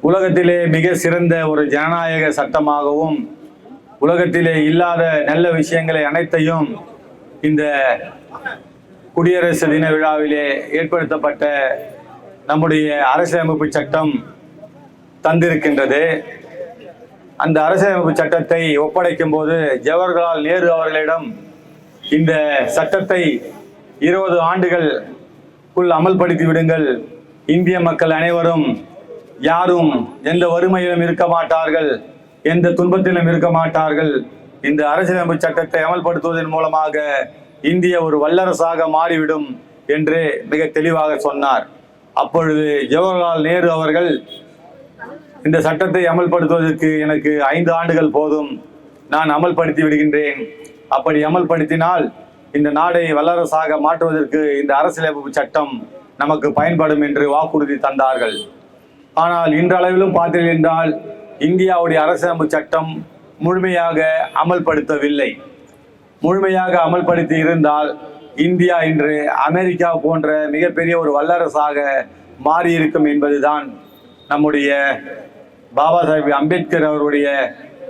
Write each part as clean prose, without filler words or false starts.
உலகத்திலே மிக சிறந்த ஒரு ஜனநாயக சட்டமாகவும் உலகத்திலே இல்லாத நல்ல விஷயங்களை அனைத்தையும் இந்த குடியரசு தின விழாவிலே ஏற்படுத்தப்பட்ட நம்முடைய அரசியலமைப்பு சட்டம் தந்திருக்கின்றது. அந்த அரசியலமைப்பு சட்டத்தை ஒப்படைக்கும் போது ஜவஹர்லால் நேரு அவர்களிடம் இந்த சட்டத்தை 20 ஆண்டுகளுக்குள் அமல்படுத்தி விடுங்கள், இந்திய மக்கள் அனைவரும் யாரும் எந்த வறுமையிலும் இருக்க மாட்டார்கள், எந்த துன்பத்திலும் இருக்க மாட்டார்கள், இந்த அரசியலமைப்பு சட்டத்தை அமல்படுத்துவதன் மூலமாக இந்திய ஒரு வல்லரசாக மாறிவிடும் என்று மிக தெளிவாக சொன்னார். அப்பொழுது ஜவஹர்லால் நேரு அவர்கள் இந்த சட்டத்தை அமல்படுத்துவதற்கு எனக்கு 5 ஆண்டுகள் போதும், நான் அமல்படுத்தி விடுகின்றேன், அப்படி அமல்படுத்தினால் இந்த நாடை வல்லரசாக மாற்றுவதற்கு இந்த அரசியலமைப்பு சட்டம் நமக்கு பயன்படும் என்று வாக்குறுதி தந்தார்கள். ஆனால் இன்றளவிலும் பார்த்தீர்கள் என்றால் இந்தியாவுடைய அரசியலமைப்பு சட்டம் முழுமையாக அமல்படுத்தவில்லை. முழுமையாக அமல்படுத்தி இருந்தால் இந்தியா இன்று அமெரிக்கா போன்ற மிகப்பெரிய ஒரு வல்லரசாக மாறியிருக்கும் என்பதுதான் நம்முடைய பாபா சாஹிப் அம்பேத்கர் அவருடைய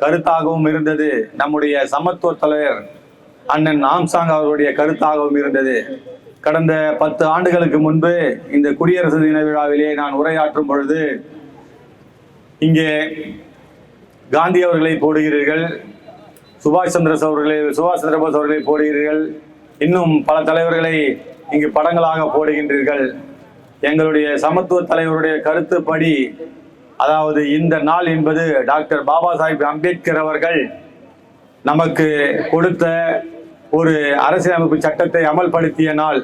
கருத்தாகவும் இருந்தது, நம்முடைய சமத்துவ தலைவர் அண்ணன் ஆம்சாங் அவருடைய கருத்தாகவும் இருந்தது. கடந்த 10 ஆண்டுகளுக்கு முன்பு இந்த குடியரசு தின விழாவிலே நான் உரையாற்றும் பொழுது இங்கே காந்தி அவர்களை போடுகிறீர்கள், சுபாஷ் சந்திர போஸ் அவர்களை போடுகிறீர்கள், இன்னும் பல தலைவர்களை இங்கு படங்களாக போடுகின்றீர்கள். எங்களுடைய சமத்துவ தலைவருடைய கருத்துப்படி, அதாவது இந்த நாள் என்பது டாக்டர் பாபா சாஹிப் அம்பேத்கர் அவர்கள் நமக்கு கொடுத்த ஒரு அரசியலமைப்பு சட்டத்தை அமல்படுத்திய நாள்.